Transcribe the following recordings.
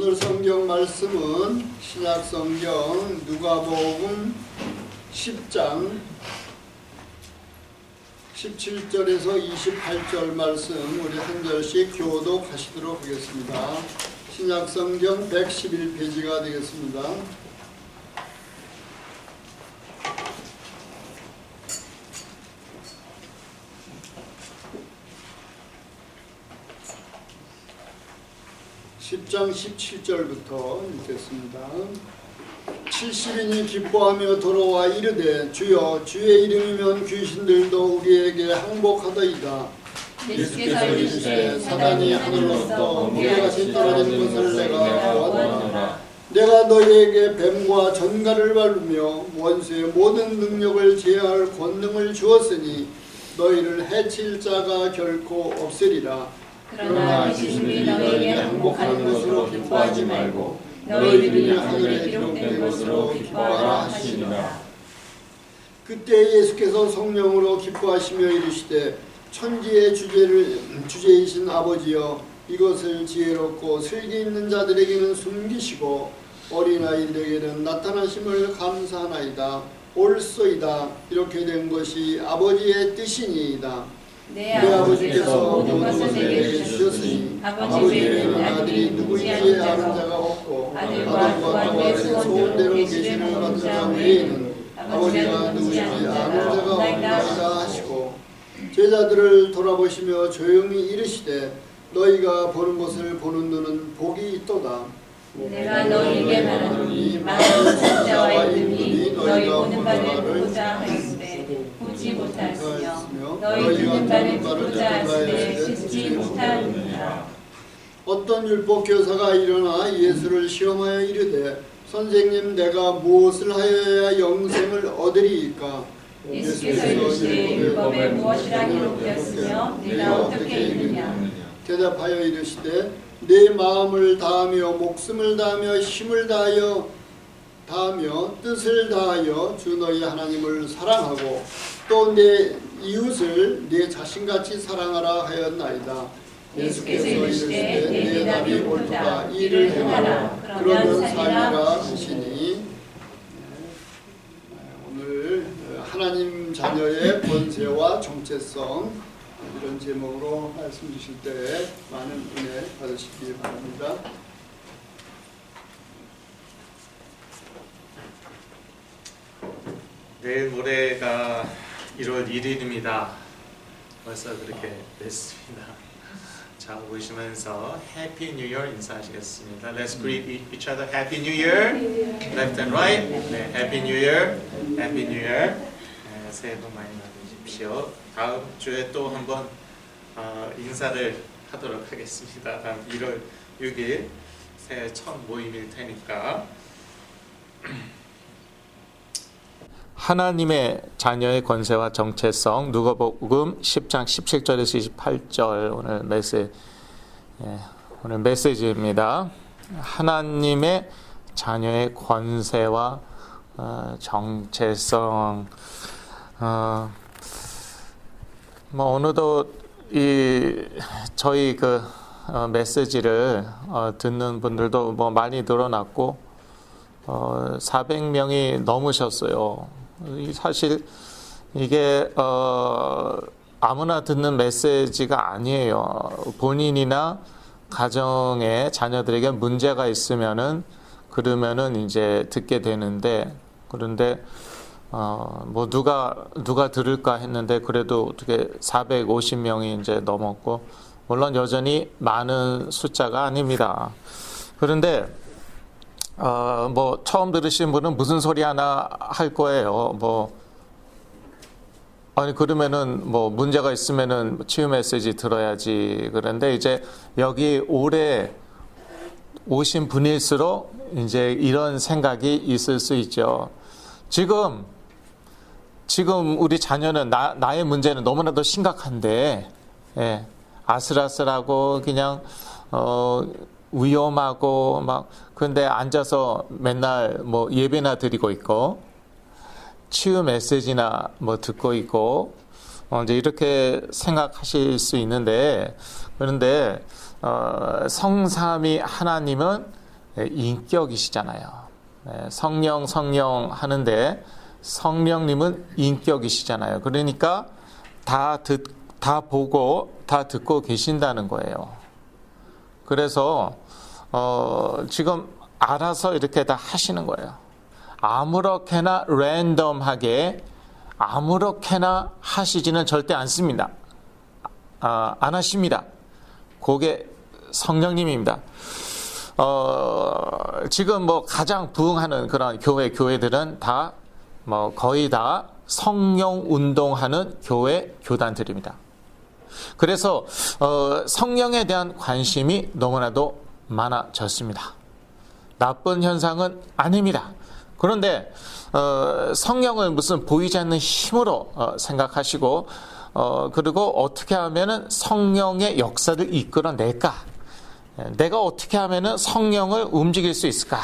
오늘 성경 말씀은 신약성경 누가복음 10장 17절에서 28절 말씀 우리 한 절씩 교독하시도록 하겠습니다. 신약성경 111페이지가 되겠습니다. (10장 17절부터) 읽겠습니다. 70인이 기뻐하며 돌아와 이르되 주여 주의 이름이면 귀신들도 우리에게 항복하더이다. 예수께서 이르시되 사단이 하늘로부터 무게같이 떨어진 것을 내가 보았노라. 내가 너희에게 뱀과 전갈을 밟으며 원수의 모든 능력을 제어할 권능을 주었으니 너희를 해칠 자가 결코 없으리라. 그러나 귀신들이 너희에게 항복하는 것으로 기뻐하지 말고 너희 이름이 하늘에 기록된 것으로 기뻐하라 하시니라. 그때 예수께서 성령으로 기뻐하시며 이르시되 천지의 주제이신 아버지여 이것을 지혜롭고 슬기 있는 자들에게는 숨기시고 어린아이들에게는 나타나심을 감사하나이다. 옳소이다. 이렇게 된 것이 아버지의 뜻이니이다. 내 아버지께서 모든 것을 내게 주셨으니 아버지에게는 아들이 누구인지 아는 자가 없고 아들과 그의 소원대로 계시를 받는 자 외에는 아버지가 누구인지 아는 자가 없나이다 하시고 제자들을 돌아보시며 조용히 이르시되 너희가 보는 것을 보는 눈은 복이 있도다. 내가 너희에게 말하노니 많은 천자와 인물이 너희 보는 바를 보고자 하였으되 보지 못하였으며 너희 듣는 바를 듣고자 하였으되 듣지 못하였느니라. 어떤 율법 교사가 일어나 예수를 시험하여 이르되 선생님 내가 무엇을 하여야 영생을 얻으리이까? 예수께서 이르시되 율법에 무엇이라 기록되었으며 네가 어떻게 읽느냐? 대답하여 이르시되 내 마음을 다하며 목숨을 다하며 힘을 다하며 뜻을 다하여 주 너희 하나님을 사랑하고 또 내 이웃을 내 자신같이 사랑하라 하였나이다. 예수께서 이르시되 내 대답이 옳도다. 이를 행하라. 그러면 살리라 하시니 오늘 하나님 자녀의 권세와 정체성 이런 제목으로 말씀 주실 때 많은 은혜 받으시기 바랍니다. 내일 모레가 1월 1일입니다. 벌써 그렇게 됐습니다. 자, 보시면서 Happy New Year 인사하시겠습니다. Let's greet each other. Happy New Year. Left and right. 네, Happy New Year. Happy New Year. 네, 새해 복 많이 받으십시오. 다음 주에 또 한번 인사를 하도록 하겠습니다. 다음 1월 6일 새해 첫 모임일 테니까. 하나님의 자녀의 권세와 정체성 누가복음 10장 17절에서 28절 오늘 메시지입니다. 하나님의 자녀의 권세와 정체성. 오늘도 저희 메시지를 듣는 분들도 많이 늘어났고 400명이 넘으셨어요. 사실 이게 아무나 듣는 메시지가 아니에요. 본인이나 가정에 자녀들에게 문제가 있으면은 그러면은 이제 듣게 되는데, 그런데 누가 들을까 했는데 그래도 어떻게 450명이 이제 넘었고, 물론 여전히 많은 숫자가 아닙니다. 그런데 처음 들으신 분은 무슨 소리 하나 할 거예요. 그러면은 문제가 있으면은 치유 메시지 들어야지. 그런데 이제 여기 오래 오신 분일수록 이제 이런 생각이 있을 수 있죠. 지금 우리 자녀는 나의 문제는 너무나도 심각한데, 아슬아슬하고 그냥, 위험하고 그런데 앉아서 맨날 예배나 드리고 있고 치유 메시지나 듣고 있고 이제 이렇게 생각하실 수 있는데, 그런데 성삼위 하나님은 인격이시잖아요. 성령 하는데 성령님은 인격이시잖아요. 그러니까 다 보고 다 듣고 계신다는 거예요. 그래서 지금 알아서 이렇게 다 하시는 거예요. 아무렇게나 랜덤하게 아무렇게나 하시지는 절대 않습니다. 안 하십니다. 그게 성령님입니다. 지금 뭐 가장 부흥하는 그런 교회들은 다 뭐 거의 다 성령 운동하는 교단들입니다. 그래서 성령에 대한 관심이 너무나도 많아졌습니다. 나쁜 현상은 아닙니다. 그런데 성령을 무슨 보이지 않는 힘으로 생각하시고 그리고 어떻게 하면은 성령의 역사를 이끌어낼까? 내가 어떻게 하면은 성령을 움직일 수 있을까?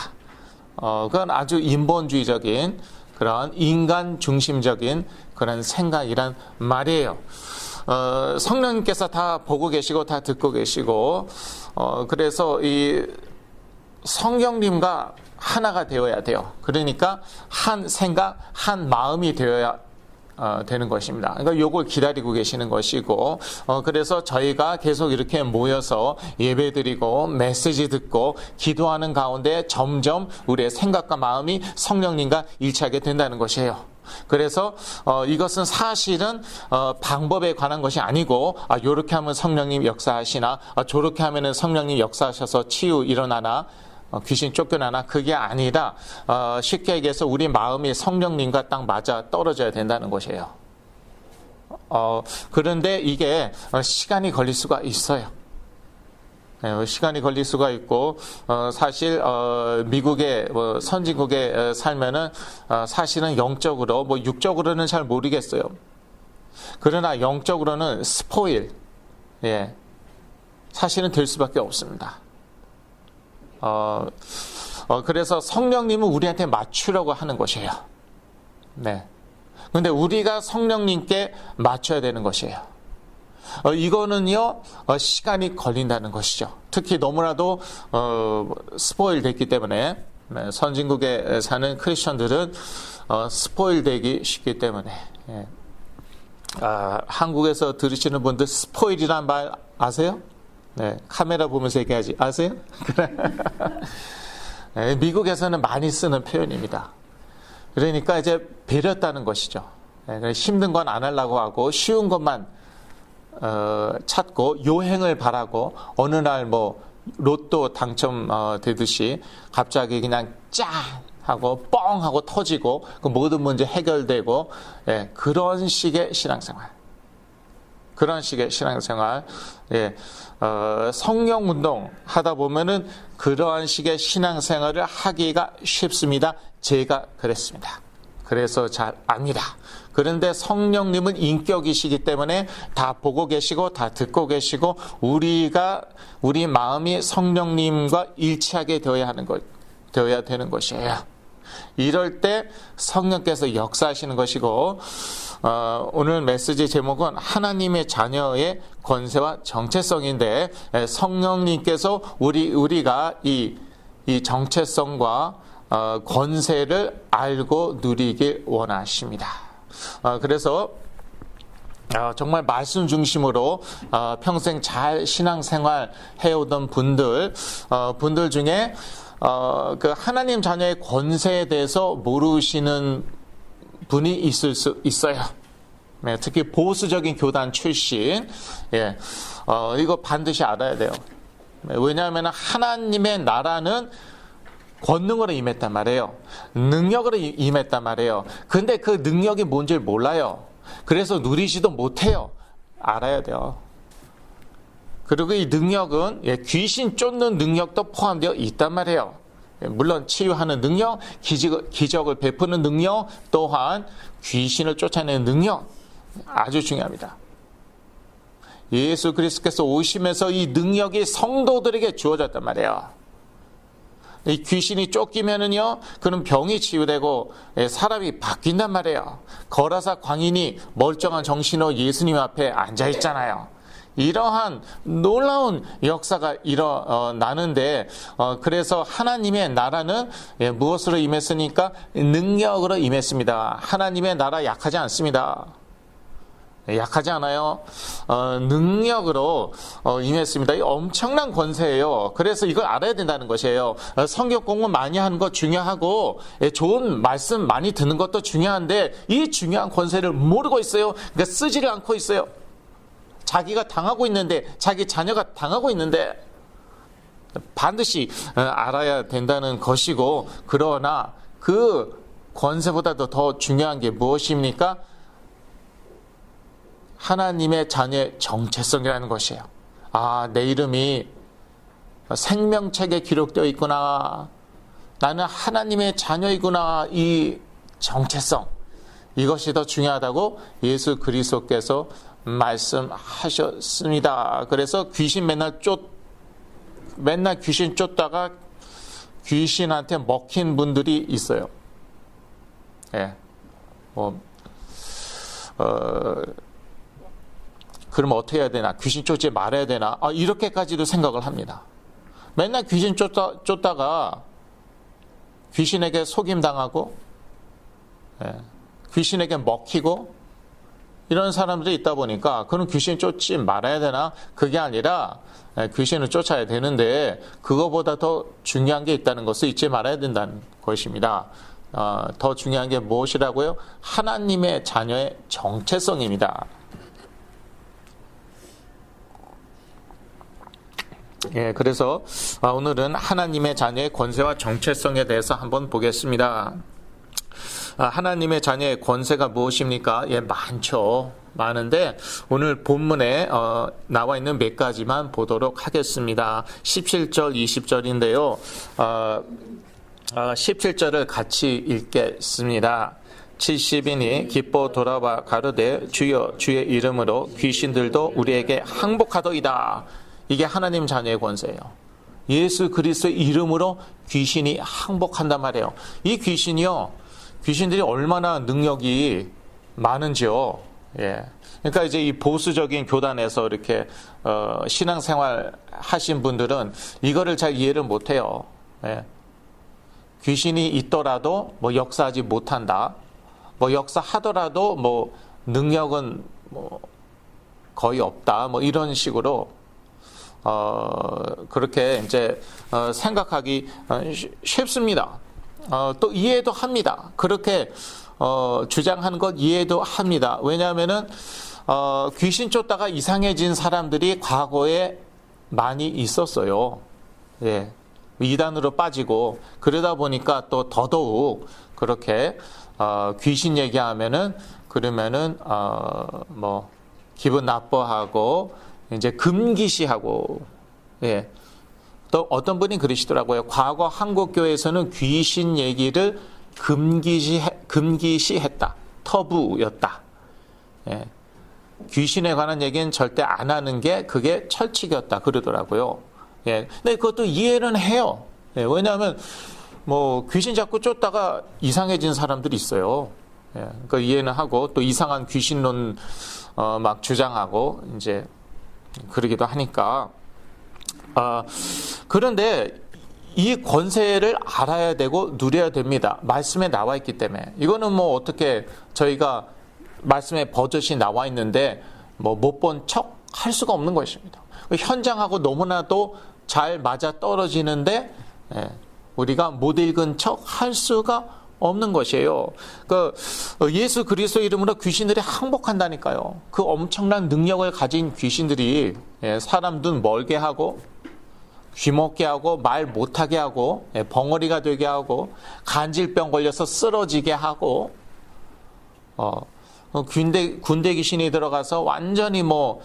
그건 아주 인본주의적인 그런 인간 중심적인 그런 생각이란 말이에요. 성령님께서 다 보고 계시고 다 듣고 계시고 그래서 이 성령님과 하나가 되어야 돼요. 그러니까 한 생각, 한 마음이 되어야 되는 것입니다. 그러니까 요걸 기다리고 계시는 것이고 그래서 저희가 계속 이렇게 모여서 예배드리고 메시지 듣고 기도하는 가운데 점점 우리의 생각과 마음이 성령님과 일치하게 된다는 것이에요. 그래서 이것은 사실은 방법에 관한 것이 아니고 요렇게 하면 성령님 역사하시나 저렇게 하면 성령님 역사하셔서 치유 일어나나 귀신 쫓겨나나 그게 아니라 쉽게 얘기해서 우리 마음이 성령님과 딱 맞아 떨어져야 된다는 것이에요. 그런데 이게 시간이 걸릴 수가 있어요. 시간이 걸릴 수가 있고 사실 미국의 선진국에 살면은 사실은 영적으로 육적으로는 잘 모르겠어요. 그러나 영적으로는 스포일 사실은 될 수밖에 없습니다. 그래서 성령님은 우리한테 맞추려고 하는 것이에요. 네. 근데 우리가 성령님께 맞춰야 되는 것이에요. 이거는요, 시간이 걸린다는 것이죠. 특히 너무나도, 스포일 됐기 때문에, 선진국에 사는 크리스천들은, 스포일 되기 쉽기 때문에, 한국에서 들으시는 분들 스포일이란 말 아세요? 네, 카메라 보면서 얘기하지. 아세요? 네, 미국에서는 많이 쓰는 표현입니다. 그러니까 이제 배렸다는 것이죠. 네, 힘든 건 안 하려고 하고 쉬운 것만 찾고 요행을 바라고 어느 날 로또 당첨 되듯이 갑자기 그냥 짠 하고 뻥 하고 터지고 그 모든 문제 해결되고 그런 식의 신앙생활. 성령 운동 하다 보면은 그러한 식의 신앙생활을 하기가 쉽습니다. 제가 그랬습니다. 그래서 잘 압니다. 그런데 성령님은 인격이시기 때문에 다 보고 계시고 다 듣고 계시고 우리 마음이 성령님과 일치하게 되어야 되는 것이에요. 이럴 때 성령께서 역사하시는 것이고 오늘 메시지 제목은 하나님의 자녀의 권세와 정체성인데 성령님께서 우리가 이 정체성과 권세를 알고 누리길 원하십니다. 그래서 정말 말씀 중심으로 평생 잘 신앙생활 해오던 분들 중에 그 하나님 자녀의 권세에 대해서 모르시는 분이 있을 수 있어요. 네, 특히 보수적인 교단 출신, 이거 반드시 알아야 돼요. 왜냐하면 하나님의 나라는 권능으로 임했단 말이에요. 능력으로 임했단 말이에요. 근데 그 능력이 뭔지 몰라요. 그래서 누리지도 못해요. 알아야 돼요. 그리고 이 능력은 귀신 쫓는 능력도 포함되어 있단 말이에요. 물론 치유하는 능력, 기적을 베푸는 능력, 또한 귀신을 쫓아내는 능력 아주 중요합니다. 예수 그리스도께서 오시면서 이 능력이 성도들에게 주어졌단 말이에요. 이 귀신이 쫓기면은요, 그런 병이 치유되고 사람이 바뀐단 말이에요. 거라사 광인이 멀쩡한 정신으로 예수님 앞에 앉아 있잖아요. 이러한 놀라운 역사가 일어나는데 그래서 하나님의 나라는 무엇으로 임했습니까? 능력으로 임했습니다. 하나님의 나라 약하지 않습니다. 약하지 않아요. 능력으로 임했습니다. 이 엄청난 권세예요. 그래서 이걸 알아야 된다는 것이에요. 성경 공부 많이 하는 거 중요하고 좋은 말씀 많이 듣는 것도 중요한데 이 중요한 권세를 모르고 있어요. 그러니까 쓰지를 않고 있어요. 자기가 당하고 있는데, 자기 자녀가 당하고 있는데 반드시 알아야 된다는 것이고, 그러나 그 권세보다도 더 중요한 게 무엇입니까? 하나님의 자녀의 정체성이라는 것이에요. 아, 내 이름이 생명책에 기록되어 있구나. 나는 하나님의 자녀이구나. 이 정체성. 이것이 더 중요하다고 예수 그리스도께서 말씀하셨습니다. 그래서 맨날 귀신 쫓다가 귀신한테 먹힌 분들이 있어요. 예. 그럼 어떻게 해야 되나? 귀신 쫓지 말아야 되나? 이렇게까지도 생각을 합니다. 맨날 귀신 쫓다가 귀신에게 속임당하고, 귀신에게 먹히고, 이런 사람들이 있다 보니까 그런 귀신 쫓지 말아야 되나? 그게 아니라 귀신을 쫓아야 되는데 그거보다 더 중요한 게 있다는 것을 잊지 말아야 된다는 것입니다. 더 중요한 게 무엇이라고요? 하나님의 자녀의 정체성입니다. 예, 그래서 오늘은 하나님의 자녀의 권세와 정체성에 대해서 한번 보겠습니다. 하나님의 자녀의 권세가 무엇입니까? 예, 많은데 오늘 본문에 나와 있는 몇 가지만 보도록 하겠습니다. 17절, 20절인데요. 17절을 같이 읽겠습니다. 70인이 기뻐 돌아와 가로되 주여 주의 이름으로 귀신들도 우리에게 항복하더이다. 이게 하나님 자녀의 권세예요. 예수 그리스도의 이름으로 귀신이 항복한단 말이에요. 이 귀신들이 얼마나 능력이 많은지요. 예. 그러니까 이제 이 보수적인 교단에서 이렇게 신앙생활 하신 분들은 이거를 잘 이해를 못해요. 예. 귀신이 있더라도 뭐 역사하지 못한다. 뭐 역사하더라도 뭐 능력은 뭐 거의 없다. 뭐 이런 식으로 그렇게 이제 생각하기 쉽습니다. 또 이해도 합니다. 그렇게 주장하는 것 이해도 합니다. 왜냐하면은 귀신 쫓다가 이상해진 사람들이 과거에 많이 있었어요. 예, 이단으로 빠지고 그러다 보니까 또 더더욱 그렇게 귀신 얘기하면은 그러면은 뭐 기분 나빠하고 이제 금기시하고, 예. 또 어떤 분이 그러시더라고요. 과거 한국 교회에서는 귀신 얘기를 금기시했다. 터부였다. 예. 귀신에 관한 얘기는 절대 안 하는 게 그게 철칙이었다. 그러더라고요. 예. 근데 그것도 이해는 해요. 예. 왜냐하면 뭐 귀신 자꾸 쫓다가 이상해진 사람들이 있어요. 예. 그러니까 이해는 하고 또 이상한 귀신론 막 주장하고 이제 그러기도 하니까. 그런데 이 권세를 알아야 되고 누려야 됩니다. 말씀에 나와 있기 때문에. 이거는 뭐 어떻게 저희가 말씀에 버젓이 나와 있는데 뭐 못 본 척 할 수가 없는 것입니다. 현장하고 너무나도 잘 맞아 떨어지는데 우리가 못 읽은 척 할 수가 없는 것이에요. 그 예수 그리스도 이름으로 귀신들이 항복한다니까요. 그 엄청난 능력을 가진 귀신들이 사람 눈 멀게 하고 귀먹게 하고 말 못하게 하고 벙어리가 되게 하고 간질병 걸려서 쓰러지게 하고 군대 귀신이 들어가서 완전히 뭐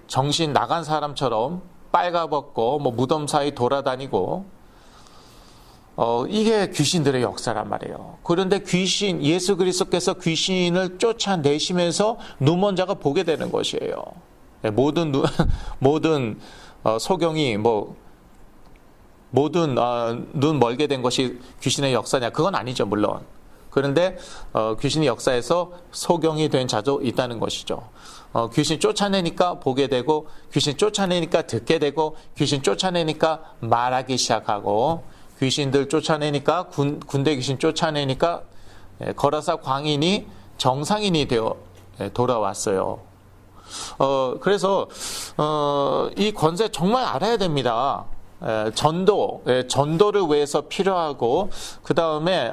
정신 나간 사람처럼 빨가벗고 뭐 무덤 사이 돌아다니고 이게 귀신들의 역사란 말이에요. 그런데 예수 그리스도께서 귀신을 쫓아내시면서 눈먼 자가 보게 되는 것이에요. 모든 소경이 모든 눈 멀게 된 것이 귀신의 역사냐? 그건 아니죠, 물론. 그런데 귀신이 역사에서 소경이 된 자도 있다는 것이죠. 귀신 쫓아내니까 보게 되고, 귀신 쫓아내니까 듣게 되고, 귀신 쫓아내니까 말하기 시작하고, 귀신들 쫓아내니까 군대 귀신 쫓아내니까 거라사 광인이 정상인이 되어 돌아왔어요. 그래서 이 권세 정말 알아야 됩니다. 전도를 위해서 필요하고, 그 다음에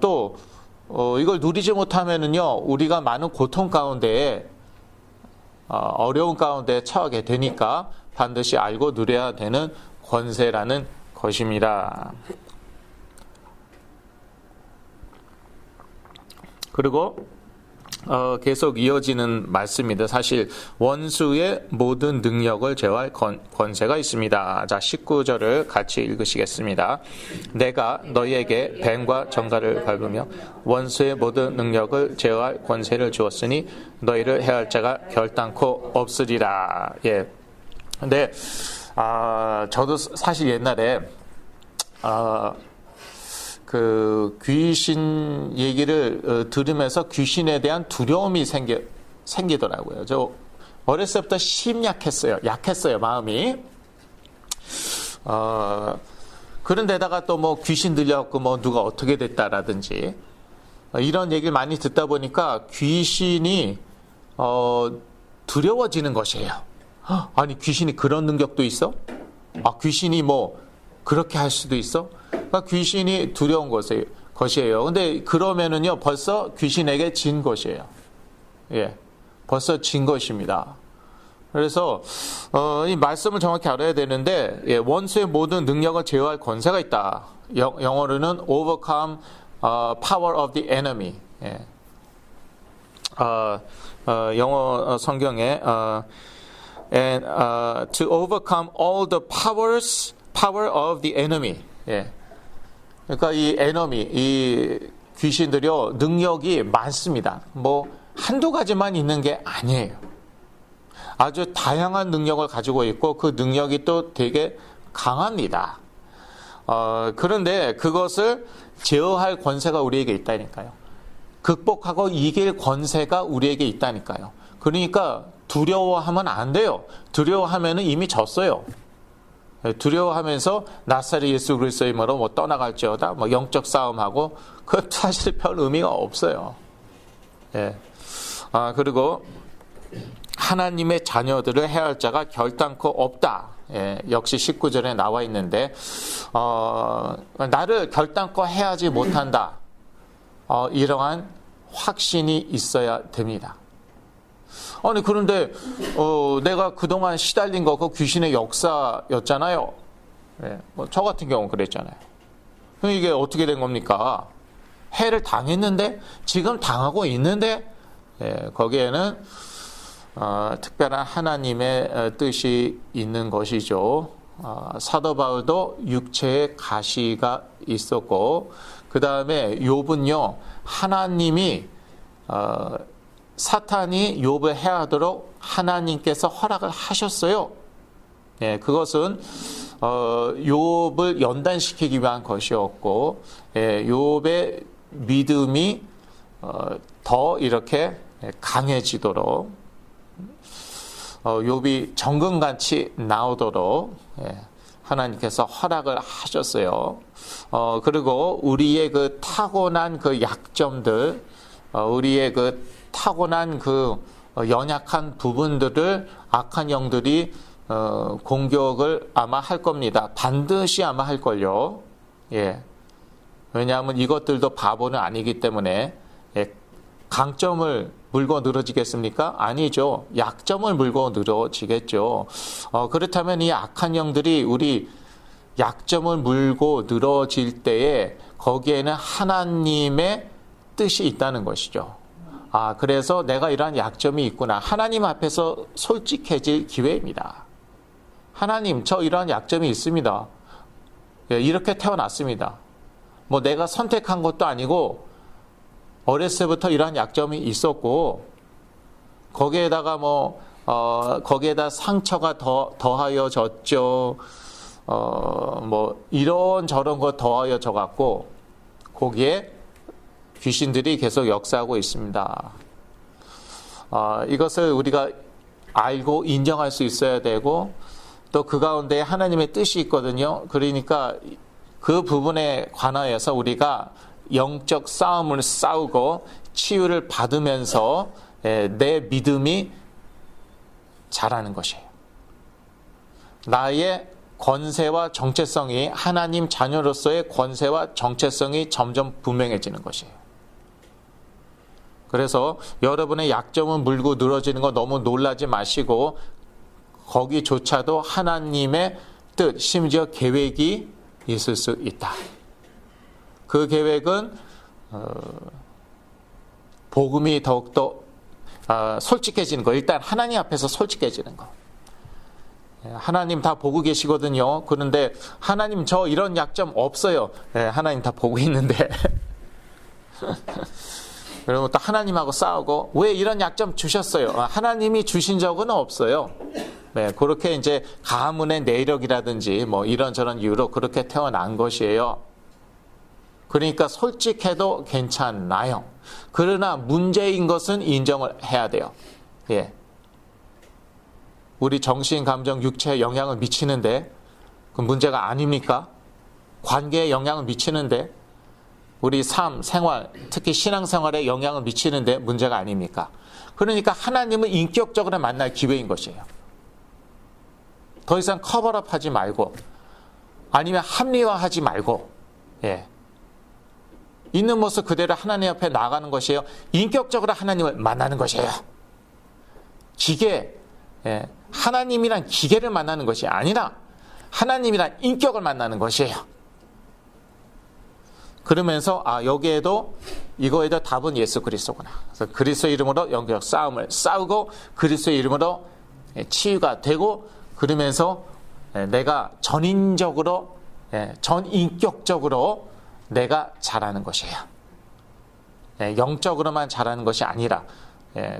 또 이걸 누리지 못하면은요, 우리가 많은 고통 가운데 어려운 가운데 처하게 되니까 반드시 알고 누려야 되는 권세라는 것입니다. 그리고 계속 이어지는 말씀입니다. 사실 원수의 모든 능력을 제어할 권세가 있습니다. 자, 19절을 같이 읽으시겠습니다. 내가 너희에게 뱀과 정갈을 밟으며 원수의 모든 능력을 제어할 권세를 주었으니 너희를 해할 자가 결단코 없으리라. 예. 근데 저도 사실 옛날에 그 귀신 얘기를 들으면서 귀신에 대한 두려움이 생기더라고요. 저 어렸을 때부터 약했어요, 마음이. 그런데다가 또 뭐 귀신 들려갖고 뭐 누가 어떻게 됐다라든지 이런 얘기를 많이 듣다 보니까 귀신이 두려워지는 것이에요. 아니, 귀신이 그런 능력도 있어? 귀신이 뭐 그렇게 할 수도 있어? 그러니까 귀신이 두려운 것이에요. 근데 그러면은요, 벌써 귀신에게 진 것이에요. 예. 벌써 진 것입니다. 그래서, 이 말씀을 정확히 알아야 되는데, 예, 원수의 모든 능력을 제어할 권세가 있다. 영어로는 overcome power of the enemy. 예. 영어 성경에, and to overcome all the power of the enemy. 예. 그러니까 이 귀신들이요, 능력이 많습니다. 뭐 한두 가지만 있는 게 아니에요. 아주 다양한 능력을 가지고 있고, 그 능력이 또 되게 강합니다. 그런데 그것을 제어할 권세가 우리에게 있다니까요. 극복하고 이길 권세가 우리에게 있다니까요. 그러니까 두려워하면 안 돼요. 두려워하면 이미 졌어요. 두려워하면서 나사렛 예수 그리스도의 이름으로 뭐 떠나갈지어다, 뭐 영적 싸움하고, 그 사실 별 의미가 없어요. 예. 그리고 하나님의 자녀들을 해할 자가 결단코 없다. 예. 역시 19절에 나와 있는데, 나를 결단코 해하지 못한다. 이러한 확신이 있어야 됩니다. 아니, 그런데 내가 그동안 시달린 거 그 귀신의 역사였잖아요. 네, 뭐 저 같은 경우는 그랬잖아요. 그럼 이게 어떻게 된 겁니까? 해를 당했는데, 지금 당하고 있는데, 거기에는 특별한 하나님의 뜻이 있는 것이죠. 사도 바울도 육체의 가시가 있었고, 그 다음에 욥은요, 하나님이 사탄이 욥을 해하도록 하나님께서 허락을 하셨어요. 예, 그것은 욥을 연단시키기 위한 것이었고, 예, 욥의 믿음이 더 이렇게 강해지도록, 욥이 정금같이 나오도록, 예, 하나님께서 허락을 하셨어요. 그리고 우리의 그 타고난 그 약점들, 우리의 그 타고난 그 연약한 부분들을 악한 영들이 공격을 아마 할 겁니다. 반드시 아마 할 걸요. 예. 왜냐하면 이것들도 바보는 아니기 때문에, 예, 강점을 물고 늘어지겠습니까? 아니죠. 약점을 물고 늘어지겠죠. 그렇다면 이 악한 영들이 우리 약점을 물고 늘어질 때에 거기에는 하나님의 뜻이 있다는 것이죠. 그래서 내가 이러한 약점이 있구나. 하나님 앞에서 솔직해질 기회입니다. 하나님, 저 이러한 약점이 있습니다. 예, 이렇게 태어났습니다. 뭐 내가 선택한 것도 아니고 어렸을 때부터 이러한 약점이 있었고, 거기에다가 거기에다 상처가 더하여졌죠. 뭐 이런 저런 거 더하여져 갖고 거기에 귀신들이 계속 역사하고 있습니다. 이것을 우리가 알고 인정할 수 있어야 되고 또 그 가운데 하나님의 뜻이 있거든요. 그러니까 그 부분에 관하여서 우리가 영적 싸움을 싸우고 치유를 받으면서 내 믿음이 자라는 것이에요. 나의 권세와 정체성이 하나님 자녀로서의 권세와 정체성이 점점 분명해지는 것이에요. 그래서 여러분의 약점은 물고 늘어지는 거 너무 놀라지 마시고 거기조차도 하나님의 뜻, 심지어 계획이 있을 수 있다. 그 계획은 복음이 더욱더 솔직해지는 거. 일단 하나님 앞에서 솔직해지는 거. 하나님 다 보고 계시거든요. 그런데 하나님 저 이런 약점 없어요. 하나님 다 보고 있는데 그러면 또 하나님하고 싸우고 왜 이런 약점 주셨어요? 하나님이 주신 적은 없어요. 네, 그렇게 이제 가문의 내력이라든지 뭐 이런저런 이유로 그렇게 태어난 것이에요. 그러니까 솔직해도 괜찮나요? 그러나 문제인 것은 인정을 해야 돼요. 예. 우리 정신, 감정, 육체에 영향을 미치는데 그 문제가 아닙니까? 관계에 영향을 미치는데 우리 삶, 생활, 특히 신앙생활에 영향을 미치는데 문제가 아닙니까? 그러니까 하나님을 인격적으로 만날 기회인 것이에요. 더 이상 커버업 하지 말고 아니면 합리화하지 말고 예. 있는 모습 그대로 하나님 앞에 나가는 것이에요. 인격적으로 하나님을 만나는 것이에요. 기계, 예. 하나님이란 기계를 만나는 것이 아니라 하나님이란 인격을 만나는 것이에요. 그러면서 여기에도 이거에도 답은 예수 그리스도구나. 그래서 그리스도 이름으로 영적 싸움을 싸우고 그리스도 이름으로 치유가 되고 그러면서 내가 전인적으로 전인격적으로 내가 자라는 것이에요. 영적으로만 자라는 것이 아니라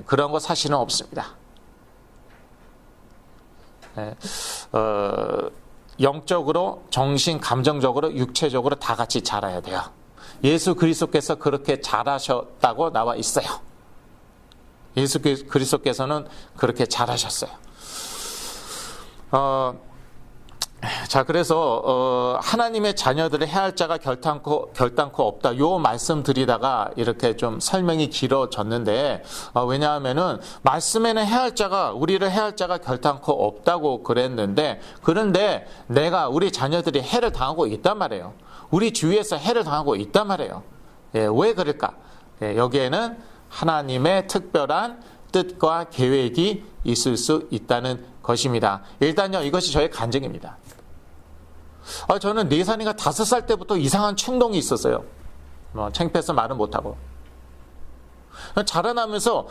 그런 거 사실은 없습니다. 영적으로, 정신, 감정적으로, 육체적으로 다 같이 자라야 돼요. 예수 그리스도께서 그렇게 잘하셨다고 나와 있어요. 예수 그리스도께서는 그렇게 잘하셨어요. 자, 그래서 하나님의 자녀들의 해할 자가 결단코 없다. 요 말씀 드리다가 이렇게 좀 설명이 길어졌는데 왜냐하면은 말씀에는 우리를 해할 자가 결단코 없다고 그랬는데 그런데 우리 자녀들이 해를 당하고 있단 말이에요. 우리 주위에서 해를 당하고 있단 말이에요. 왜 그럴까? 여기에는 하나님의 특별한 뜻과 계획이 있을 수 있다는 것입니다. 일단요, 이것이 저의 간증입니다. 저는 4살인가 5살 때부터 이상한 충동이 있었어요. 창피해서 말은 못하고. 자라나면서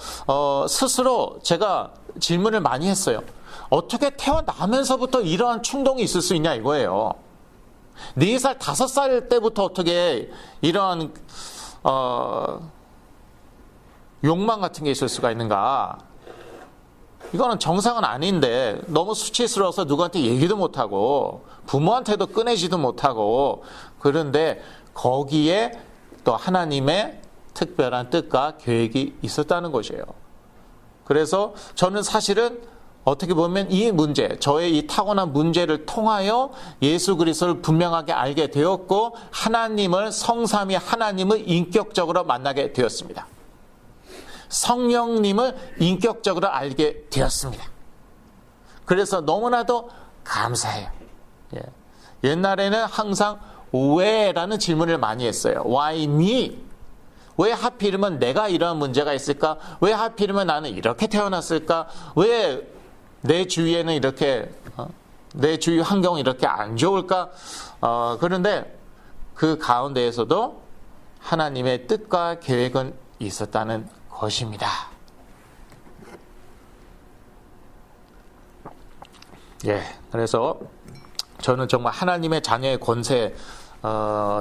스스로 제가 질문을 많이 했어요. 어떻게 태어나면서부터 이러한 충동이 있을 수 있냐 이거예요. 4살, 5살 때부터 어떻게 이러한 욕망 같은 게 있을 수가 있는가. 이거는 정상은 아닌데 너무 수치스러워서 누구한테 얘기도 못하고 부모한테도 꺼내지도 못하고 그런데 거기에 또 하나님의 특별한 뜻과 계획이 있었다는 것이에요. 그래서 저는 사실은 어떻게 보면 이 문제, 저의 이 타고난 문제를 통하여 예수 그리스도를 분명하게 알게 되었고 하나님을 성삼위 하나님을 인격적으로 만나게 되었습니다. 성령님을 인격적으로 알게 되었습니다. 그래서 너무나도 감사해요. 옛날에는 항상 왜라는 질문을 많이 했어요. Why me? 왜 하필이면 내가 이러한 문제가 있을까? 왜 하필이면 나는 이렇게 태어났을까? 왜 내 주위에는 이렇게 내 주위 환경은 이렇게 안 좋을까? 그런데 그 가운데에서도 하나님의 뜻과 계획은 있었다는 것입니다. 그래서 저는 정말 하나님의 자녀의 권세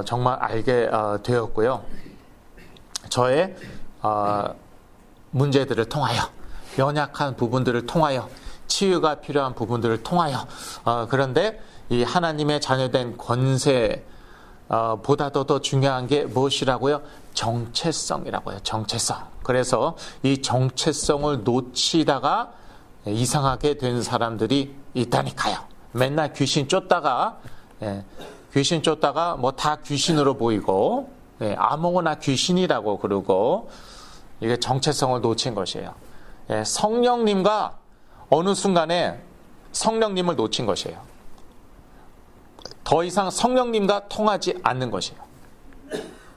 정말 알게 되었고요. 저의 문제들을 통하여 연약한 부분들을 통하여 치유가 필요한 부분들을 통하여 그런데 이 하나님의 자녀된 권세 보다도 더 중요한 게 무엇이라고요? 정체성이라고요. 정체성. 그래서 이 정체성을 놓치다가 이상하게 된 사람들이 있다니까요. 맨날 귀신 쫓다가 뭐 다 귀신으로 보이고 아무거나 귀신이라고 그러고 이게 정체성을 놓친 것이에요. 성령님과 어느 순간에 성령님을 놓친 것이에요. 더 이상 성령님과 통하지 않는 것이에요.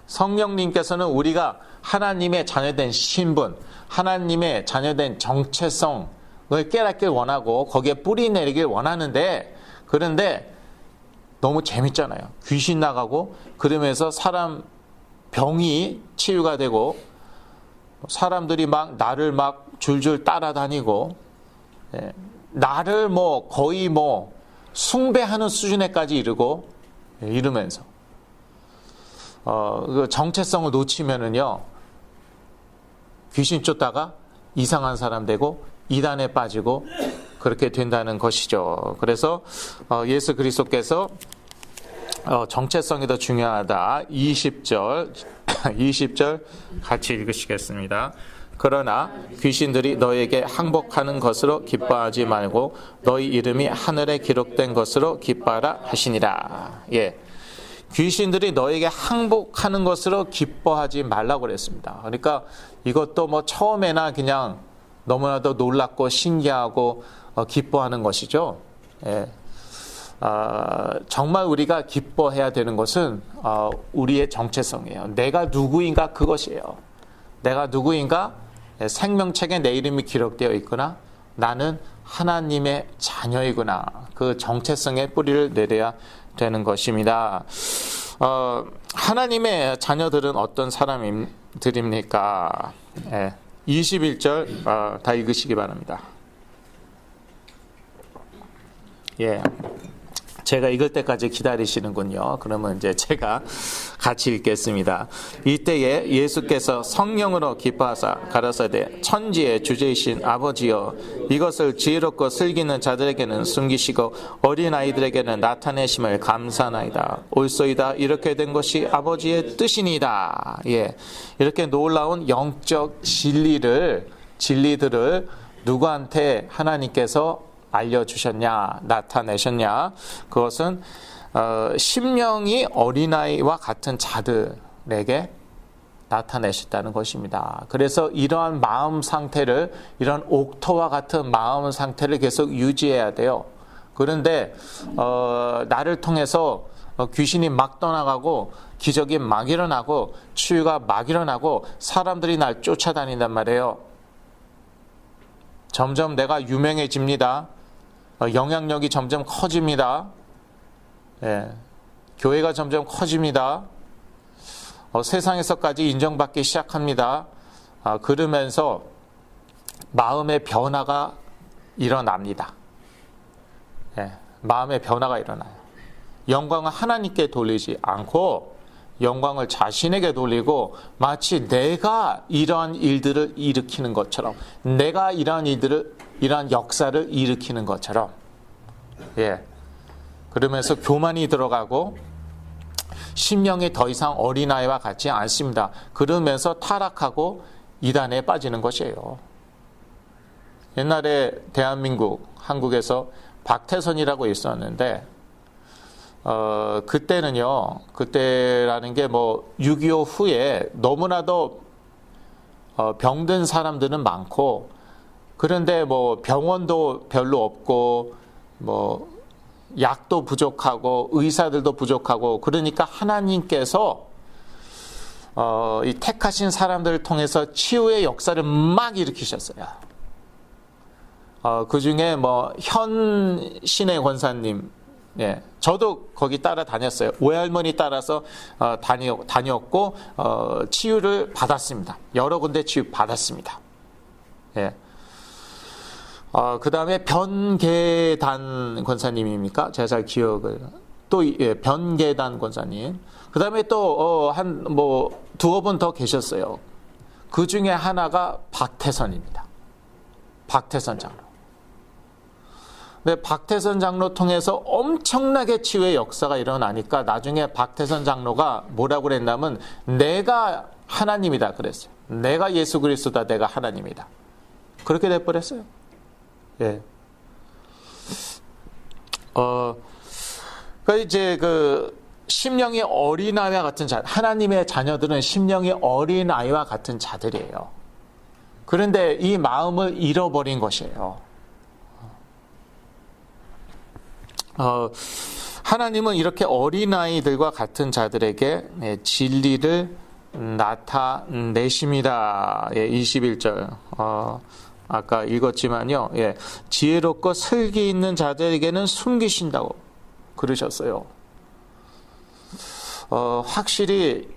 성령님께서는 우리가 하나님의 자녀된 신분, 하나님의 자녀된 정체성을 깨닫길 원하고 거기에 뿌리 내리길 원하는데, 그런데 너무 재밌잖아요. 귀신 나가고 그러면서 사람 병이 치유가 되고 사람들이 막 나를 막 줄줄 따라다니고 나를 뭐 거의 뭐 숭배하는 수준에까지 이르고 이러면서 그 정체성을 놓치면은요 귀신 쫓다가 이상한 사람 되고 이단에 빠지고 그렇게 된다는 것이죠. 그래서 예수 그리스도께서 정체성이 더 중요하다. 20절 같이 읽으시겠습니다. 그러나 귀신들이 너에게 항복하는 것으로 기뻐하지 말고 너희 이름이 하늘에 기록된 것으로 기뻐하라 하시니라. 귀신들이 너에게 항복하는 것으로 기뻐하지 말라고 그랬습니다. 그러니까 이것도 뭐 처음에나 그냥 너무나도 놀랍고 신기하고 기뻐하는 것이죠. 정말 우리가 기뻐해야 되는 것은 우리의 정체성이에요. 내가 누구인가 그것이에요. 내가 누구인가? 생명책에 내 이름이 기록되어 있구나. 나는 하나님의 자녀이구나. 그 정체성의 뿌리를 내려야 되는 것입니다. 하나님의 자녀들은 어떤 사람들입니까? 21절 다 읽으시기 바랍니다. 제가 읽을 때까지 기다리시는군요. 그러면 이제 제가 같이 읽겠습니다. 이때에 예수께서 성령으로 기뻐하사 가라사대 천지의 주제이신 아버지여 이것을 지혜롭고 슬기는 자들에게는 숨기시고 어린아이들에게는 나타내심을 감사하나이다. 옳소이다. 이렇게 된 것이 아버지의 뜻이니이다. 이렇게 놀라운 영적 진리들을 누구한테 하나님께서 알려주셨냐, 나타내셨냐? 그것은 심령이 어린아이와 같은 자들에게 나타내셨다는 것입니다. 그래서 이러한 마음 상태를, 이런 옥토와 같은 마음 상태를 계속 유지해야 돼요. 그런데 나를 통해서 귀신이 막 떠나가고 기적이 막 일어나고 치유가 막 일어나고 사람들이 날 쫓아다닌단 말이에요. 점점 내가 유명해집니다. 영향력이 점점 커집니다. 교회가 점점 커집니다. 세상에서까지 인정받기 시작합니다. 그러면서 마음의 변화가 일어납니다. 마음의 변화가 일어나요. 영광을 하나님께 돌리지 않고 영광을 자신에게 돌리고 마치 내가 이러한 일들을 일으키는 것처럼, 내가 이러한 역사를 일으키는 것처럼, 그러면서 교만이 들어가고 심령이 더 이상 어린아이와 같지 않습니다. 그러면서 타락하고 이단에 빠지는 것이에요. 옛날에 대한민국, 한국에서 박태선이라고 있었는데 그때라는 게 뭐 6.25 후에 너무나도 병든 사람들은 많고, 그런데 뭐 병원도 별로 없고, 뭐 약도 부족하고, 의사들도 부족하고, 그러니까 하나님께서 이 택하신 사람들을 통해서 치유의 역사를 막 일으키셨어요. 그 중에 뭐 현신의 권사님, 저도 거기 따라다녔어요. 외할머니 따라서 다녔고 치유를 받았습니다. 여러 군데 치유 받았습니다. 그 다음에 변계단 권사님입니까? 제가 잘 기억을 변계단 권사님. 그 다음에 또 두어 분 더 계셨어요. 그 중에 하나가 박태선입니다. 박태선 장로. 근데 박태선 장로 통해서 엄청나게 치유의 역사가 일어나니까 나중에 박태선 장로가 뭐라고 그랬냐면 내가 하나님이다 그랬어요. 내가 예수 그리스도다. 내가 하나님이다. 그렇게 돼버렸어요. 예. 이제 심령이 어린아이와 같은 자, 하나님의 자녀들은 심령이 어린아이와 같은 자들이에요. 그런데 이 마음을 잃어버린 것이에요. 하나님은 이렇게 어린아이들과 같은 자들에게 진리를 나타내십니다. 21절. 아까 읽었지만요. 지혜롭고 슬기 있는 자들에게는 숨기신다고 그러셨어요. 확실히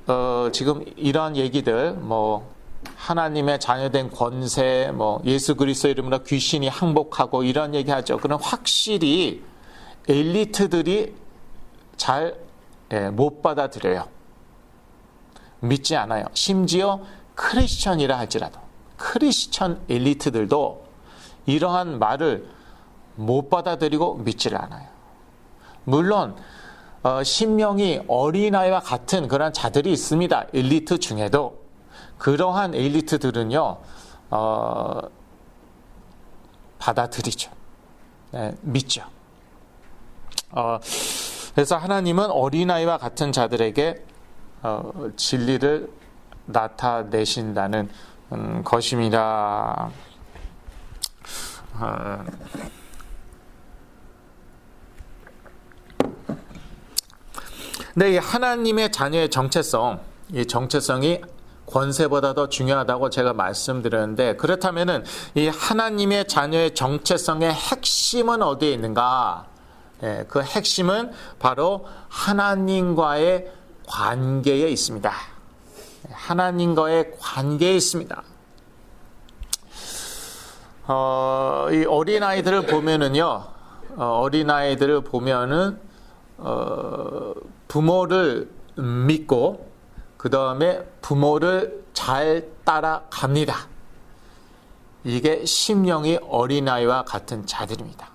지금 이런 얘기들 하나님의 자녀된 권세 예수 그리스도 이름으로 귀신이 항복하고 이런 얘기하죠. 그럼 확실히 엘리트들이 잘 못 받아들여요. 믿지 않아요. 심지어 크리스천이라 할지라도 크리스천 엘리트들도 이러한 말을 못 받아들이고 믿지를 않아요. 물론 심령이 어린아이와 같은 그런 자들이 있습니다. 엘리트 중에도. 그러한 엘리트들은요 받아들이죠. 믿죠. 그래서 하나님은 어린아이와 같은 자들에게 진리를 나타내신다는 것입니다. 네, 이 하나님의 자녀의 정체성, 이 정체성이 권세보다 더 중요하다고 제가 말씀드렸는데, 그렇다면은 이 하나님의 자녀의 정체성의 핵심은 어디에 있는가? 그 핵심은 바로 하나님과의 관계에 있습니다. 하나님과의 관계에 있습니다. 이 어린아이들을 보면은요, 어린아이들을 보면은, 부모를 믿고, 그 다음에 부모를 잘 따라갑니다. 이게 심령이 어린아이와 같은 자들입니다.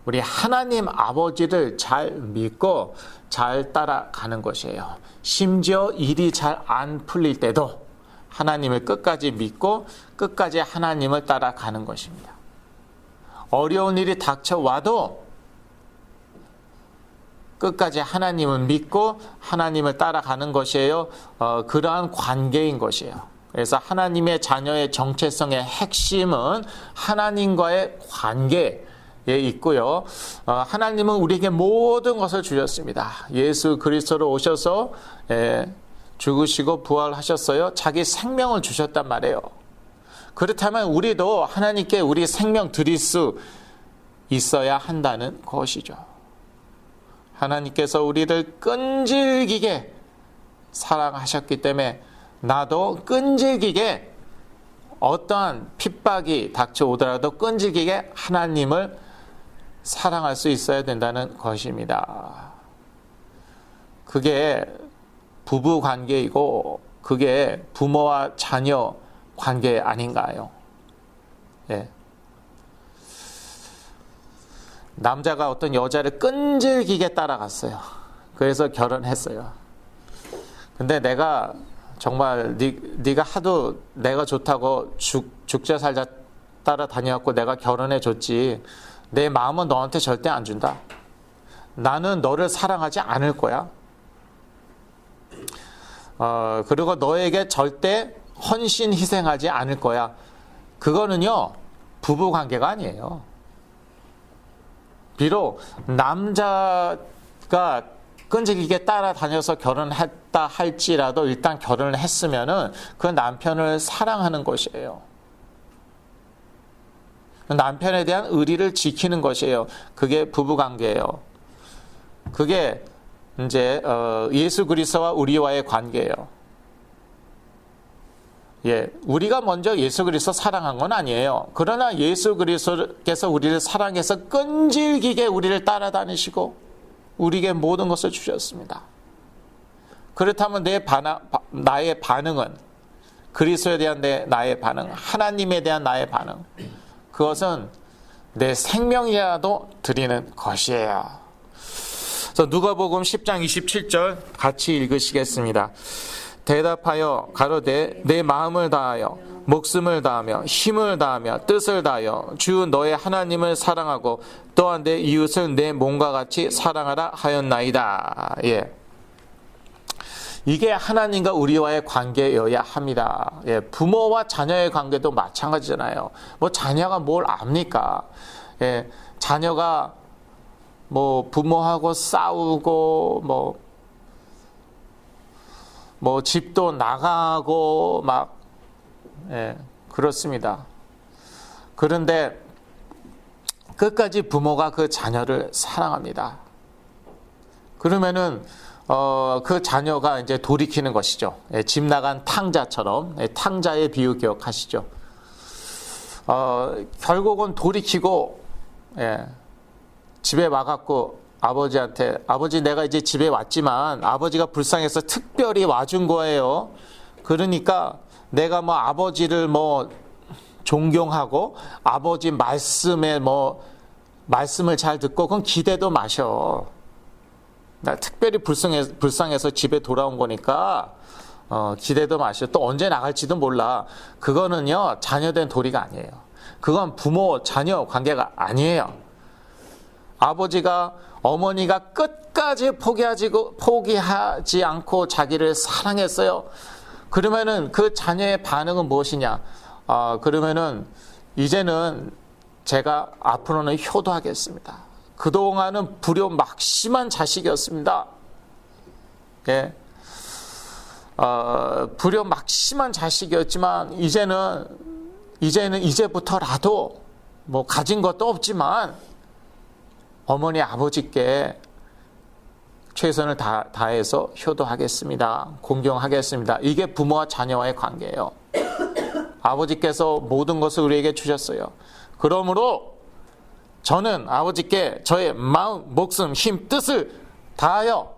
우리 하나님 아버지를 잘 믿고 잘 따라가는 것이에요. 심지어 일이 잘 안 풀릴 때도 하나님을 끝까지 믿고 끝까지 하나님을 따라가는 것입니다. 어려운 일이 닥쳐와도 끝까지 하나님을 믿고 하나님을 따라가는 것이에요. 그러한 관계인 것이에요. 그래서 하나님의 자녀의 정체성의 핵심은 하나님과의 관계에 있고요. 하나님은 우리에게 모든 것을 주셨습니다. 예수 그리스도로 오셔서 죽으시고 부활하셨어요. 자기 생명을 주셨단 말이에요. 그렇다면 우리도 하나님께 우리 생명 드릴 수 있어야 한다는 것이죠. 하나님께서 우리를 끈질기게 사랑하셨기 때문에 나도 끈질기게 어떠한 핍박이 닥쳐오더라도 끈질기게 하나님을 사랑할 수 있어야 된다는 것입니다. 그게 부부 관계이고 그게 부모와 자녀 관계 아닌가요? 예. 남자가 어떤 여자를 끈질기게 따라갔어요. 그래서 결혼했어요. 근데 내가 정말 네가 하도 내가 좋다고 죽자 살자 따라다녀갖고 내가 결혼해줬지 내 마음은 너한테 절대 안 준다. 나는 너를 사랑하지 않을 거야. 그리고 너에게 절대 헌신 희생하지 않을 거야. 그거는요 부부관계가 아니에요. 비록 남자가 끈질기게 따라다녀서 결혼했다 할지라도 일단 결혼을 했으면은 그 남편을 사랑하는 것이에요. 남편에 대한 의리를 지키는 것이에요. 그게 부부관계예요. 그게 이제 예수 그리스도와 우리와의 관계예요. 예, 우리가 먼저 예수 그리스도 사랑한 건 아니에요. 그러나 예수 그리스도께서 우리를 사랑해서 끈질기게 우리를 따라다니시고 우리에게 모든 것을 주셨습니다. 그렇다면 나의 반응은 그리스도에 대한 나의 반응, 하나님에 대한 나의 반응, 그것은 내 생명이라도 드리는 것이에요. 그래서 누가복음 10장 27절 같이 읽으시겠습니다. 대답하여 가로되 내 마음을 다하여 목숨을 다하며 힘을 다하며 뜻을 다하여 주 너의 하나님을 사랑하고 또한 내 이웃을 내 몸과 같이 사랑하라 하였나이다. 예. 이게 하나님과 우리와의 관계여야 합니다. 예, 부모와 자녀의 관계도 마찬가지잖아요. 뭐 자녀가 뭘 압니까? 예, 자녀가 뭐 부모하고 싸우고 뭐 집도 나가고 막 예, 그렇습니다. 그런데 끝까지 부모가 그 자녀를 사랑합니다. 그러면은 그 자녀가 이제 돌이키는 것이죠. 예, 집 나간 탕자처럼 예, 탕자의 비유 기억하시죠? 결국은 돌이키고 예, 집에 와갖고 아버지한테 아버지 내가 이제 집에 왔지만 아버지가 불쌍해서 특별히 와준 거예요. 그러니까 내가 뭐 아버지를 뭐 존경하고 아버지 말씀에 뭐 말씀을 잘 듣고 그건 기대도 마셔. 나 특별히 불쌍해서 집에 돌아온 거니까 기대도 마셔. 또 언제 나갈지도 몰라. 그거는요 자녀된 도리가 아니에요. 그건 부모 자녀 관계가 아니에요. 아버지가 어머니가 끝까지 포기하지 않고 자기를 사랑했어요. 그러면은 그 자녀의 반응은 무엇이냐? 그러면은 이제는 제가 앞으로는 효도하겠습니다. 그동안은 불효막심한 자식이었습니다. 예. 불효막심한 자식이었지만 이제부터라도 뭐 가진 것도 없지만 어머니 아버지께 최선을 다해서 효도하겠습니다. 공경하겠습니다. 이게 부모와 자녀와의 관계예요. 아버지께서 모든 것을 우리에게 주셨어요. 그러므로 저는 아버지께 저의 마음, 목숨, 힘, 뜻을 다하여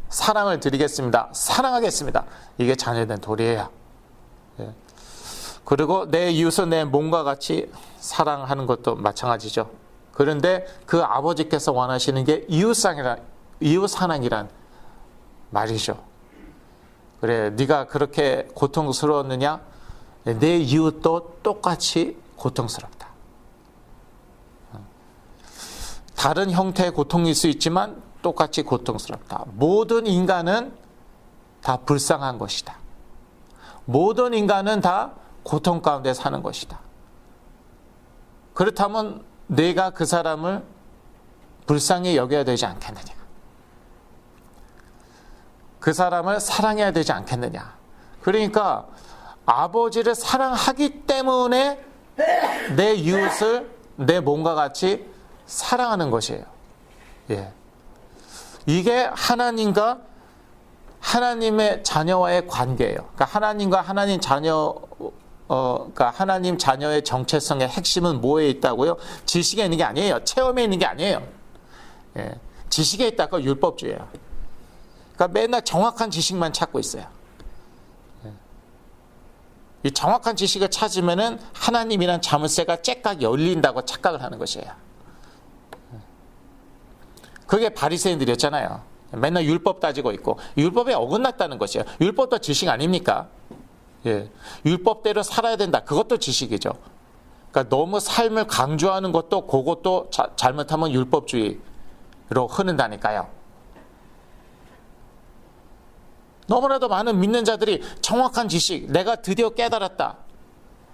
사랑을 드리겠습니다. 사랑하겠습니다. 이게 자녀된 도리예요. 예. 그리고 내 이웃을 내 몸과 같이 사랑하는 것도 마찬가지죠. 그런데 그 아버지께서 원하시는 게 이웃사랑이란 말이죠. 그래, 네가 그렇게 고통스러웠느냐? 내 이웃도 똑같이 고통스럽다. 다른 형태의 고통일 수 있지만 똑같이 고통스럽다. 모든 인간은 다 불쌍한 것이다. 모든 인간은 다 고통 가운데 사는 것이다. 그렇다면 내가 그 사람을 불쌍히 여겨야 되지 않겠느냐? 그 사람을 사랑해야 되지 않겠느냐? 그러니까 아버지를 사랑하기 때문에 내 이웃을 내 몸과 같이 사랑하는 것이에요. 예. 이게 하나님과 하나님의 자녀와의 관계예요. 그러니까 하나님과 하나님 자녀 그러니까 하나님 자녀의 정체성의 핵심은 뭐에 있다고요? 지식에 있는 게 아니에요. 체험에 있는 게 아니에요. 예. 지식에 있다고 율법주의예요. 그러니까 맨날 정확한 지식만 찾고 있어요. 예. 이 정확한 지식을 찾으면은 하나님이란 자물쇠가 째깍 열린다고 착각을 하는 것이에요. 그게 바리새인들이었잖아요. 맨날 율법 따지고 있고 율법에 어긋났다는 것이에요. 율법도 지식 아닙니까? 예, 율법대로 살아야 된다. 그것도 지식이죠. 그러니까 너무 삶을 강조하는 것도 그것도 잘못하면 율법주의로 흐른다니까요. 너무나도 많은 믿는 자들이 정확한 지식, 내가 드디어 깨달았다.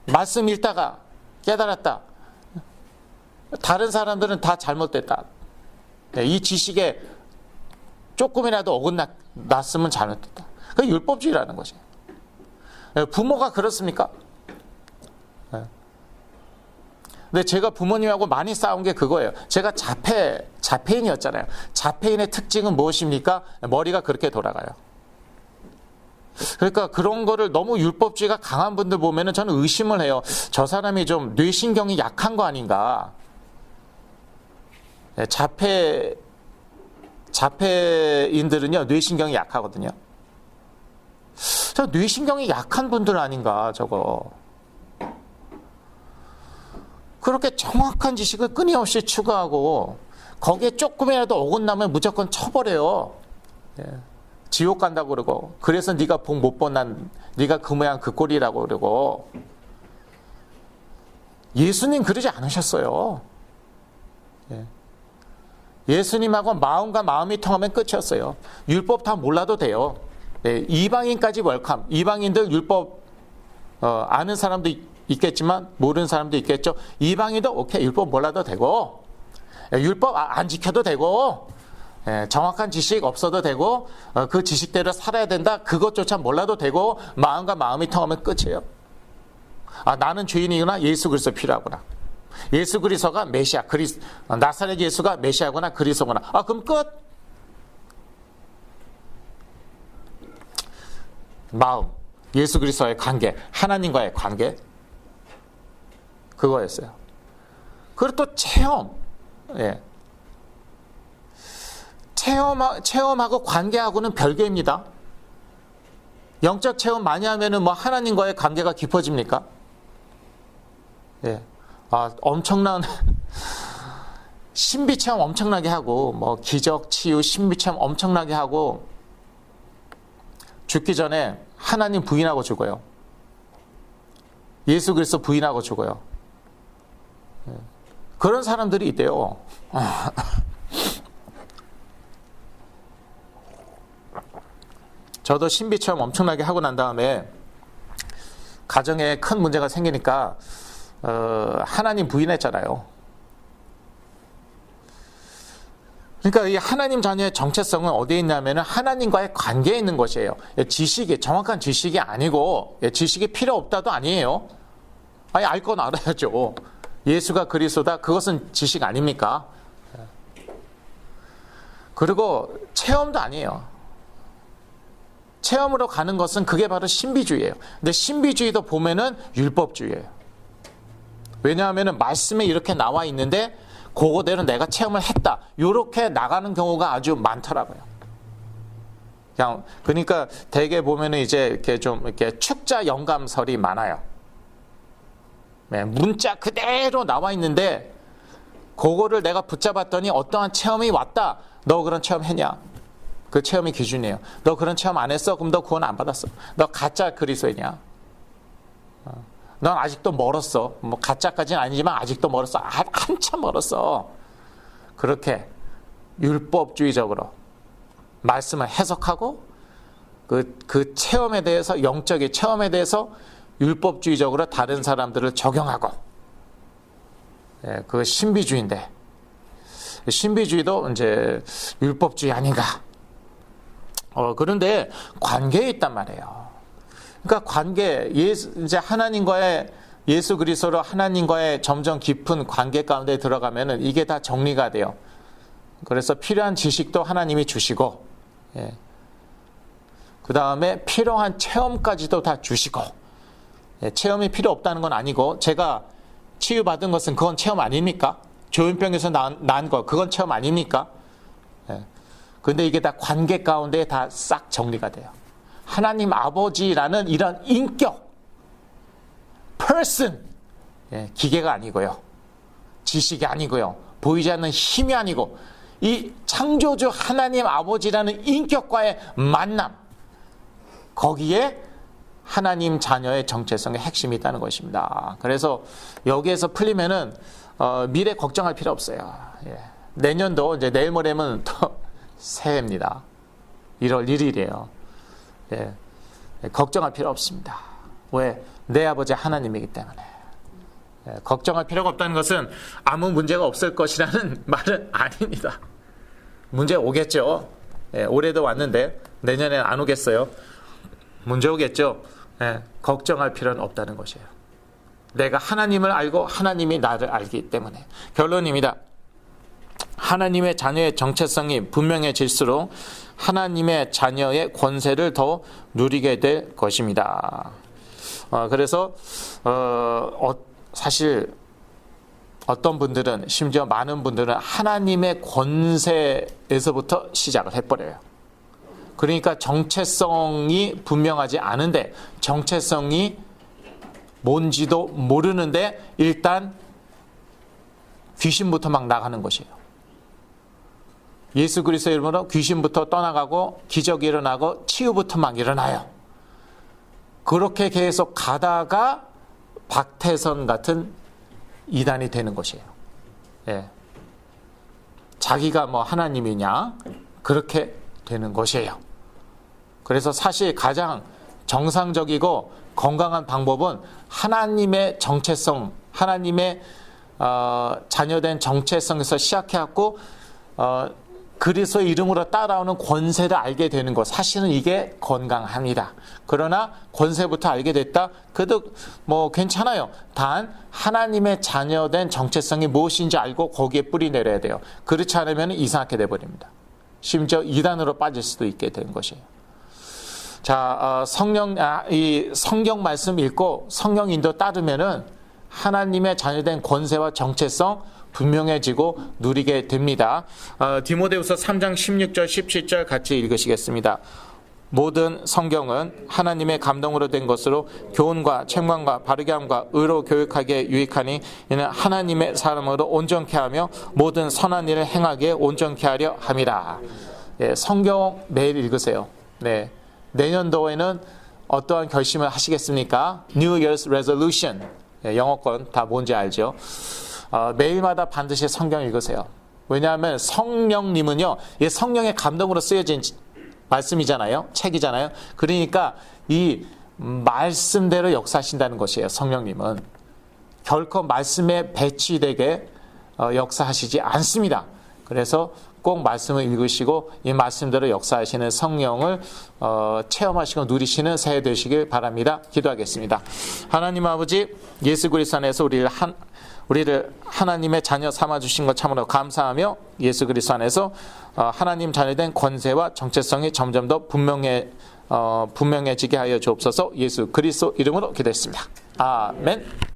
말씀 읽다가 깨달았다. 다른 사람들은 다 잘못됐다. 이 지식에 조금이라도 어긋났으면 잘못됐다. 그게 율법주의라는 것이에요. 부모가 그렇습니까? 근데 제가 부모님하고 많이 싸운 게 그거예요. 제가 자폐인이었잖아요. 자폐인의 특징은 무엇입니까? 머리가 그렇게 돌아가요. 그러니까 그런 거를 너무 율법주의가 강한 분들 보면은 저는 의심을 해요. 저 사람이 좀 뇌신경이 약한 거 아닌가? 자폐인들은요, 뇌신경이 약하거든요. 저 뇌신경이 약한 분들 아닌가, 저거. 그렇게 정확한 지식을 끊임없이 추구하고 거기에 조금이라도 어긋나면 무조건 쳐버려요. 예. 지옥 간다고 그러고 그래서 네가 복 못 본 난 네가 그 모양 그 꼴이라고 그러고 예수님 그러지 않으셨어요. 예. 예수님하고 마음과 마음이 통하면 끝이었어요. 율법 다 몰라도 돼요. 예. 이방인까지 웰컴. 이방인들 율법 아는 사람도 있겠지만 모르는 사람도 있겠죠. 이방인도 오케이 율법 몰라도 되고 율법 안 지켜도 되고 정확한 지식 없어도 되고 그 지식대로 살아야 된다. 그것조차 몰라도 되고 마음과 마음이 통하면 끝이에요. 나는 죄인이구나. 예수 그리스도 필요하구나. 예수 그리스도가 메시아 나사렛 예수가 메시아구나 그리스도구나. 그럼 끝. 마음 예수 그리스도와의 관계 하나님과의 관계 그거였어요. 그리고 또 체험. 예. 체험하고 관계하고는 별개입니다. 영적 체험 많이 하면은 뭐 하나님과의 관계가 깊어집니까? 예. 엄청난 신비 체험 엄청나게 하고 뭐 기적 치유 신비 체험 엄청나게 하고 죽기 전에 하나님 부인하고 죽어요. 예수 그리스도 부인하고 죽어요. 예. 그런 사람들이 있대요. 저도 신비 체험 엄청나게 하고 난 다음에 가정에 큰 문제가 생기니까 하나님 부인했잖아요. 그러니까 이 하나님 자녀의 정체성은 어디에 있냐면 하나님과의 관계에 있는 것이에요. 정확한 지식이 아니고 지식이 필요 없다도 아니에요. 알 건 알아야죠. 예수가 그리스도다 그것은 지식 아닙니까? 그리고 체험도 아니에요. 체험으로 가는 것은 그게 바로 신비주의예요. 근데 신비주의도 보면은 율법주의예요. 왜냐하면 말씀에 이렇게 나와 있는데 그거대로 내가 체험을 했다. 이렇게 나가는 경우가 아주 많더라고요. 그러니까 대개 보면은 이제 이렇게 좀 이렇게 축자 영감설이 많아요. 네, 문자 그대로 나와 있는데 그거를 내가 붙잡았더니 어떠한 체험이 왔다. 너 그런 체험 했냐? 그 체험이 기준이에요. 너 그런 체험 안 했어? 그럼 너 구원 안 받았어. 너 가짜 그리스도이냐? 넌 아직도 멀었어. 뭐 가짜까지는 아니지만 아직도 멀었어. 한참 멀었어. 그렇게 율법주의적으로 말씀을 해석하고 그 체험에 대해서 영적인 체험에 대해서 율법주의적으로 다른 사람들을 적용하고 그 신비주의인데 신비주의도 이제 율법주의 아닌가? 그런데 관계에 있단 말이에요. 그러니까 관계, 이제 하나님과의 예수 그리스도로 하나님과의 점점 깊은 관계 가운데 들어가면은 이게 다 정리가 돼요. 그래서 필요한 지식도 하나님이 주시고, 그 다음에 필요한 체험까지도 다 주시고, 체험이 필요 없다는 건 아니고, 제가 치유받은 것은 그건 체험 아닙니까? 조현병에서 난 거, 그건 체험 아닙니까? 근데 이게 다 관계 가운데 다 싹 정리가 돼요. 하나님 아버지라는 이런 인격, person, 기계가 아니고요. 지식이 아니고요. 보이지 않는 힘이 아니고 이 창조주 하나님 아버지라는 인격과의 만남, 거기에 하나님 자녀의 정체성의 핵심이 있다는 것입니다. 그래서 여기에서 풀리면은 미래 걱정할 필요 없어요. 내년도 이제 내일 모레면 또 새해입니다. 1월 1일이에요. 걱정할 필요 없습니다. 왜? 내 아버지 하나님이기 때문에. 걱정할 필요가 없다는 것은 아무 문제가 없을 것이라는 말은 아닙니다. 문제 오겠죠. 올해도 왔는데 내년에는 안 오겠어요. 문제 오겠죠. 걱정할 필요는 없다는 것이에요. 내가 하나님을 알고 하나님이 나를 알기 때문에. 결론입니다. 하나님의 자녀의 정체성이 분명해질수록 하나님의 자녀의 권세를 더 누리게 될 것입니다. 그래서 사실 어떤 분들은, 심지어 많은 분들은 하나님의 권세에서부터 시작을 해버려요. 그러니까 정체성이 분명하지 않은데, 정체성이 뭔지도 모르는데 일단 귀신부터 막 나가는 것이에요. 예수 그리스도의 이름으로 귀신부터 떠나가고 기적이 일어나고 치유부터 막 일어나요. 그렇게 계속 가다가 박태선 같은 이단이 되는 것이에요. 예. 자기가 뭐 하나님이냐 그렇게 되는 것이에요. 그래서 사실 가장 정상적이고 건강한 방법은 하나님의 정체성, 하나님의 자녀된 정체성에서 시작해갖고 그리스도의 이름으로 따라오는 권세를 알게 되는 것, 사실은 이게 건강합니다. 그러나 권세부터 알게 됐다? 그래도 뭐 괜찮아요. 단 하나님의 자녀된 정체성이 무엇인지 알고 거기에 뿌리 내려야 돼요. 그렇지 않으면 이상하게 돼버립니다. 심지어 이단으로 빠질 수도 있게 된 것이에요. 자, 이 성경 말씀 읽고 성령 인도 따르면은 하나님의 자녀된 권세와 정체성 분명해지고 누리게 됩니다. 디모데후서 3장 16절 17절 같이 읽으시겠습니다. 모든 성경은 하나님의 감동으로 된 것으로 교훈과 책망과 바르게 함과 의로 교육하기에 유익하니 이는 하나님의 사람으로 온전케 하며 모든 선한 일을 행하기에 온전케 하려 함이라. 예, 성경 매일 읽으세요. 네, 내년도에는 어떠한 결심을 하시겠습니까? New Year's Resolution. 예, 영어권 다 뭔지 알죠? 매일마다 반드시 성경 읽으세요. 왜냐하면 성령님은요, 이 성령의 감동으로 쓰여진 말씀이잖아요. 책이잖아요. 그러니까 이 말씀대로 역사하신다는 것이에요. 성령님은 결코 말씀에 배치되게 역사하시지 않습니다. 그래서 꼭 말씀을 읽으시고 이 말씀대로 역사하시는 성령을 체험하시고 누리시는 새해 되시길 바랍니다. 기도하겠습니다. 하나님 아버지, 예수 그리스도 안에서 우리를 하나님의 자녀 삼아주신 것 참으로 감사하며 예수 그리스도 안에서 하나님 자녀된 권세와 정체성이 점점 더 분명해지게 하여 주옵소서. 예수 그리스도 이름으로 기도했습니다. 아멘.